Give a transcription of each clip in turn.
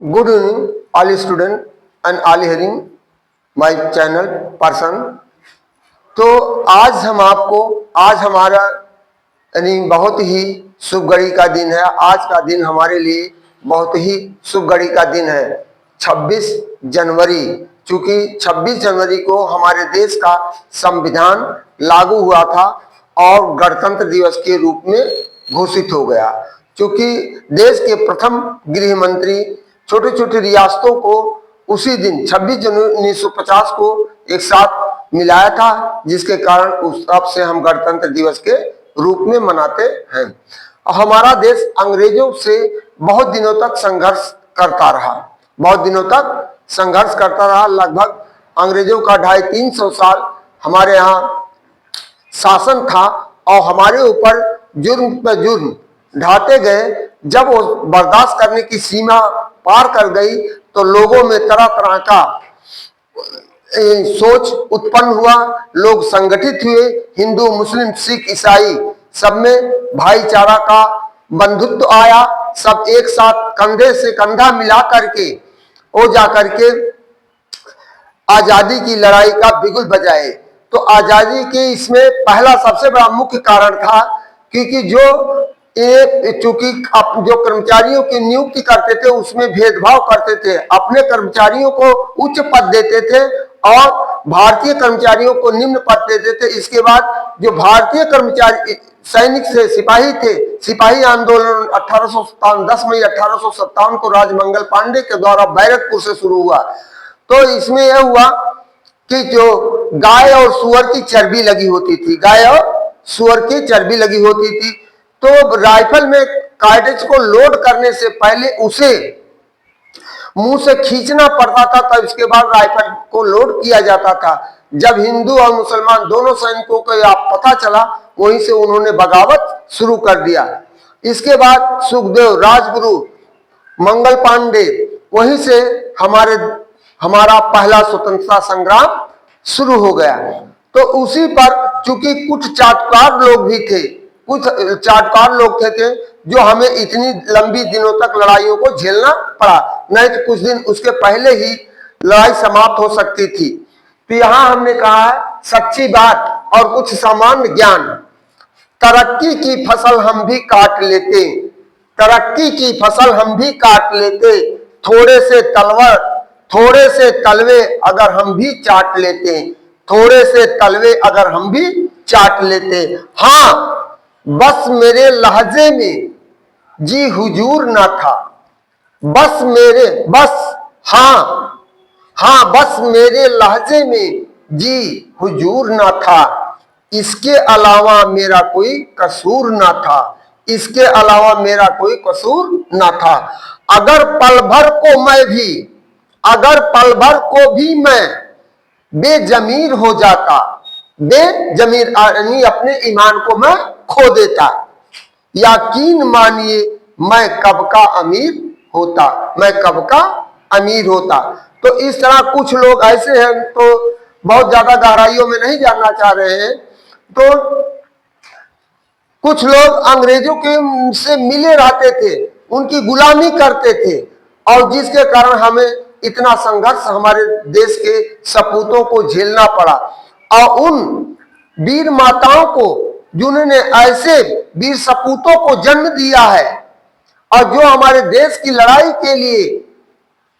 Good evening, all student and all hearing my channel person। तो आज हमारा यानी बहुत ही शुभ घड़ी का दिन है। आज का दिन हमारे लिए बहुत ही शुभ घड़ी का दिन है 26 जनवरी। चूंकि 26 जनवरी को हमारे देश का संविधान लागू हुआ था और गणतंत्र दिवस के रूप में घोषित हो गया। चूंकि देश के प्रथम गृह मंत्री छोटे छोटे रियासतों को उसी दिन 26 जनवरी 1950 को एक साथ मिलाया था, जिसके कारण उस तब से हम गणतंत्र दिवस के रूप में मनाते हैं। हमारा देश अंग्रेजों से बहुत दिनों तक संघर्ष करता रहा। लगभग अंग्रेजों का 250-300 साल हमारे यहाँ शासन था और हमारे ऊपर जुर्म पर जुर्म ढाते गए। जब वो बर्दाश्त करने की सीमा पार कर गई तो लोगों में तरह तरह का सोच उत्पन्न हुआ। लोग संगठित हुए, हिंदू, मुस्लिम, सिख, ईसाई सब में भाईचारा का बंधुत्व आया। सब एक साथ कंधे से कंधा मिला करके वो जाकर के आजादी की लड़ाई का बिगुल बजाए। तो आजादी के इसमें पहला सबसे बड़ा मुख्य कारण था क्योंकि चूंकि जो कर्मचारियों की नियुक्ति करते थे उसमें भेदभाव करते थे। अपने कर्मचारियों को उच्च पद देते थे और भारतीय कर्मचारियों को निम्न पद देते थे। इसके बाद जो भारतीय कर्मचारी सैनिक से सिपाही थे, सिपाही आंदोलन 10 मई 1857 को राजमंगल पांडे के द्वारा बैरकपुर से शुरू हुआ। तो इसमें यह हुआ कि जो गाय और सुअर की चर्बी लगी होती थी, तो राइफल में कार्टेज को लोड करने से पहले उसे मुंह से खींचना पड़ता था, तब इसके बाद राइफल को लोड किया जाता था। जब हिंदू और मुसलमान दोनों सैनिकों को यह पता चला, वहीं से उन्होंने बगावत शुरू कर दिया। इसके बाद सुखदेव, राजगुरु, मंगल पांडे, वहीं से हमारा पहला स्वतंत्रता संग्राम शुरू हो गया। तो उसी पर चूंकि कुछ चाटुकार लोग थे जो हमें इतनी लंबी दिनों तक लड़ाइयों को झेलना पड़ा, नहीं तो कुछ दिन उसके पहले ही लड़ाई समाप्त हो सकती थी। तो यहां हमने कहा है सच्ची बात और कुछ सामान्य ज्ञान। तरक्की की फसल हम भी काट लेते, थोड़े से तलवे अगर हम भी चाट लेते। हाँ, बस मेरे लहजे में जी हुजूर ना था। बस मेरे लहजे में जी हुजूर ना था। इसके अलावा मेरा कोई कसूर ना था। अगर पल भर को भी मैं बेजमीर हो जाता, यानी अपने ईमान को मैं खो देता, यकीन मानिए मैं कब का अमीर होता। तो इस तरह कुछ लोग ऐसे हैं, तो बहुत ज्यादा गहराइयों में नहीं जानना चाह रहे हैं। तो कुछ लोग अंग्रेजों के से मिले रहते थे, उनकी गुलामी करते थे और जिसके कारण हमें इतना संघर्ष हमारे देश के सपूतों को झेलना पड़ा। और उन वीर माताओं को जिन्होंने ऐसे वीर सपूतों को जन्म दिया है और जो हमारे देश की लड़ाई के लिए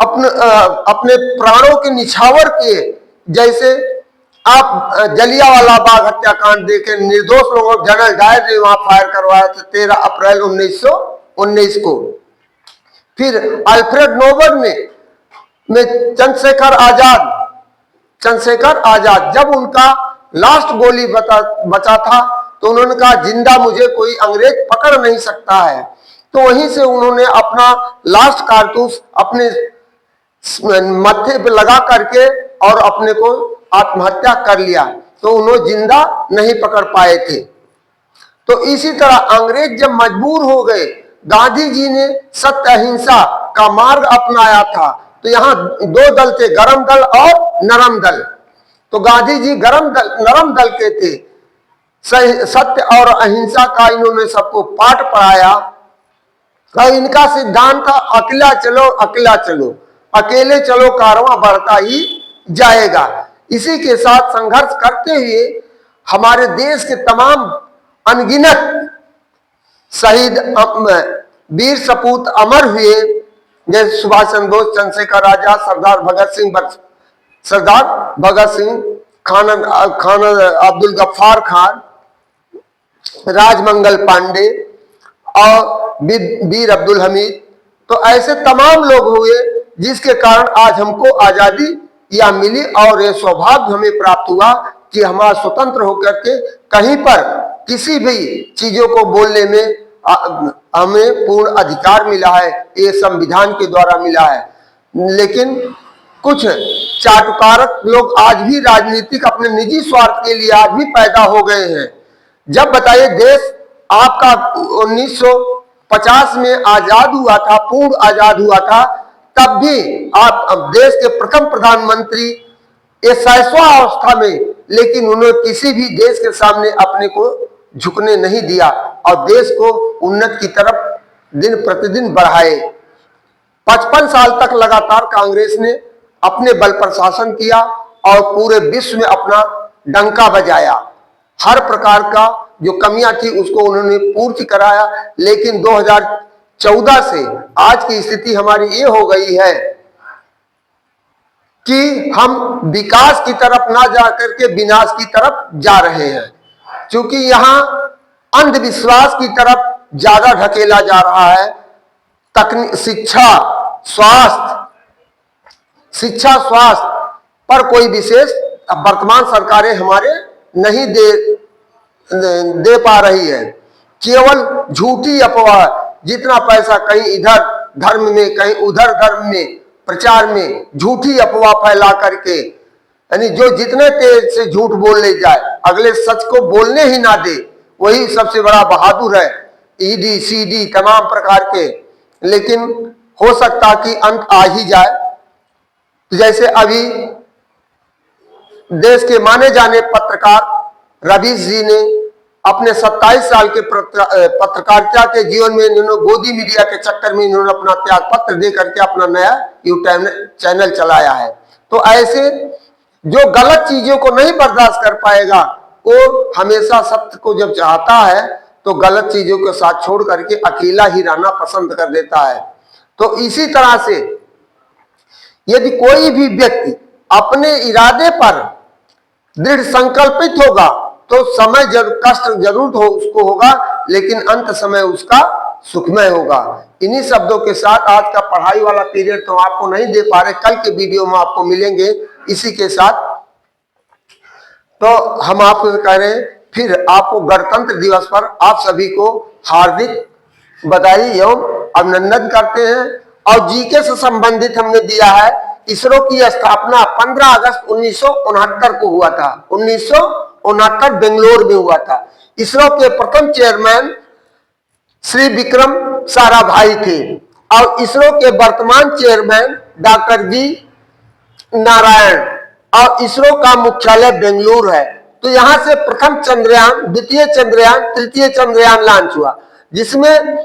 अपने प्राणों के निछावर किए। जैसे आप जलियांवाला बाग हत्याकांड देखें, निर्दोष लोगों, जनरल डायर ने वहां फायर करवाया था 13 अप्रैल 1919 को। फिर अल्फ्रेड नोबल में चंद्रशेखर आजाद जब उनका लास्ट गोली बचा था तो उन्होंने कहा जिंदा मुझे कोई अंग्रेज पकड़ नहीं सकता है। तो वहीं से उन्होंने अपना लास्ट कारतूस अपने मत्थे पे लगा करके और अपने को आत्महत्या कर लिया। तो उन्होंने जिंदा नहीं पकड़ पाए थे। तो इसी तरह अंग्रेज जब मजबूर हो गए, गांधी जी ने सत्य अहिंसा का मार्ग अपनाया था। तो यहाँ दो दल थे, गरम दल और नरम दल। तो गांधी जी नरम दल के थे। सत्य और अहिंसा का इन्होंने सबको पाठ पढ़ाया तो इनका सिद्धांत था अकेला चलो अकेला चलो, अकेले चलो कारवां बढ़ता ही जाएगा। इसी के साथ संघर्ष करते हुए हमारे देश के तमाम अनगिनत शहीद वीर सपूत अमर हुए, जैसे सुभाष चंद्र बोस, चंद्रशेखर आजाद, सरदार भगत सिंह, खान अब्दुल गफ्फार खान, राजमंगल पांडे और वीर अब्दुल हमीद। तो ऐसे तमाम लोग हुए जिसके कारण आज हमको आजादी या मिली और ये सौभाग्य हमें प्राप्त हुआ कि हमारा स्वतंत्र होकर के कहीं पर किसी भी चीजों को बोलने में हमें पूर्ण अधिकार मिला है, ये संविधान के द्वारा मिला है। लेकिन कुछ चाटुकारक लोग आज भी राजनीतिक अपने निजी स्वार्थ के लिए आज भी पैदा हो गए हैं। जब बताइए देश आपका 1950 में आजाद हुआ था, पूर्ण आजाद हुआ था, तब भी आप देश के प्रथम प्रधानमंत्री ये 60वां अवस्था में, लेकिन उन्होंने किसी भी देश के सामने अपने को झुकने नहीं दिया और देश को उन्नति की तरफ दिन प्रतिदिन बढ़ाए। 55 साल तक लगातार कांग्रेस ने अपने बल पर शासन किया और पूरे विश्व में अपना डंका बजाया। हर प्रकार का जो कमियां थी उसको उन्होंने पूर्ति कराया। लेकिन 2014 से आज की स्थिति हमारी ये हो गई है कि हम विकास की तरफ ना जा करके विनाश की तरफ जा रहे हैं, क्योंकि यहाँ अंधविश्वास की तरफ ज्यादा ढकेला जा रहा है। शिक्षा स्वास्थ्य पर कोई विशेष वर्तमान सरकारें हमारे नहीं दे पा रही है। केवल झूठी अफवाह, जितना पैसा कहीं इधर धर्म में कहीं उधर धर्म में प्रचार में झूठी अफवाह फैला करके, यानी जो जितने तेज से झूठ बोल ले जाए, अगले सच को बोलने ही ना दे, वही सबसे बड़ा बहादुर है। ईडी सीडी तमाम प्रकार के, लेकिन हो सकता कि अंत आ ही जाए। तो जैसे अभी देश के माने जाने पत्रकार रवीश जी ने अपने 27 साल के पत्रकारिता के जीवन में इन्होंने गोदी मीडिया के चक्कर में इन्होंने अपना त्याग पत्र दे करके अपना नया यूट्यूब चैनल चलाया है। तो ऐसे जो गलत चीजों को नहीं बर्दाश्त कर पाएगा, वो हमेशा सत्य को जब चाहता है तो गलत चीजों के साथ छोड़ करके अकेला ही रहना पसंद कर देता है। तो इसी तरह से यदि कोई भी व्यक्ति अपने इरादे पर दृढ़ संकल्पित होगा तो समय कष्ट जरूर हो उसको होगा, लेकिन अंत समय उसका सुखमय होगा। इन्हीं शब्दों के साथ आज का पढ़ाई वाला पीरियड तो आपको नहीं दे पा रहे, कल के वीडियो में आपको मिलेंगे। इसी के साथ तो हम आपको कह रहे हैं, फिर आपको गणतंत्र दिवस पर आप सभी को हार्दिक बधाई एवं अभिनंदन करते हैं। और जीके से संबंधित हमने दिया है, इसरो की स्थापना 15 अगस्त 1969 को हुआ था। 1969 बेंगलोर में हुआ था। इसरो के प्रथम चेयरमैन श्री विक्रम साराभाई थे और इसरो के वर्तमान चेयरमैन डॉक्टर वी नारायण, और इसरो का मुख्यालय बेंगलुरु है। तो यहां से प्रथम चंद्रयान, द्वितीय चंद्रयान, तृतीय चंद्रयान लॉन्च हुआ, जिसमें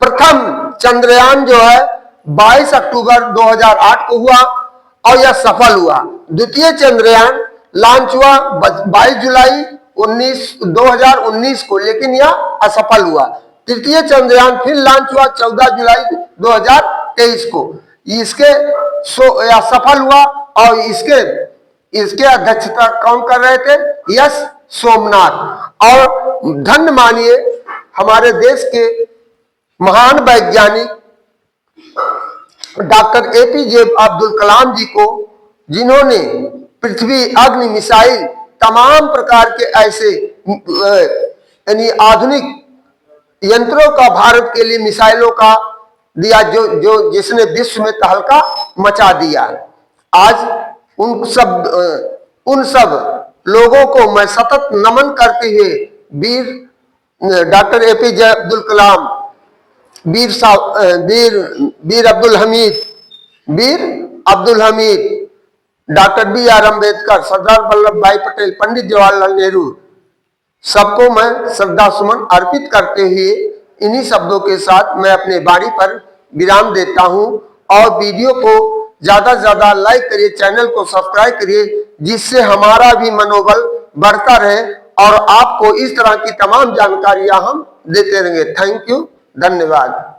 प्रथम चंद्रयान जो है 22 अक्टूबर 2008 को हुआ और यह सफल हुआ। द्वितीय चंद्रयान लॉन्च हुआ 22 जुलाई 2019 को, लेकिन यह असफल हुआ। तृतीय चंद्रयान फिर लॉन्च हुआ 14 जुलाई 2023 को, इसके सफल हुआ और इसके अध्यक्षता कौन कर रहे थे? यस सोमनाथ। और धन्य मानिए हमारे देश के महान वैज्ञानिक डॉक्टर एपीजे अब्दुल कलाम जी को, जिन्होंने पृथ्वी अग्नि मिसाइल तमाम प्रकार के ऐसे यानी आधुनिक यंत्रों का भारत के लिए मिसाइलों का दिया, जो जिसने विश्व में तहलका मचा दिया। आज उन सब लोगों को मैं सतत नमन करते हुए वीर डॉक्टर एपीजे अब्दुल कलाम, वीर अब्दुल हमीद, डॉक्टर BR अम्बेडकर, सरदार वल्लभ भाई पटेल, पंडित जवाहरलाल नेहरू, सबको मैं श्रद्धा सुमन अर्पित करते हुए इन्हीं शब्दों के साथ मैं अपने वाणी पर विराम देता हूं और वीडियो को ज्यादा से ज्यादा लाइक करिए, चैनल को सब्सक्राइब करिए, जिससे हमारा भी मनोबल बढ़ता रहे और आपको इस तरह की तमाम जानकारियां हम देते रहेंगे। थैंक यू, धन्यवाद।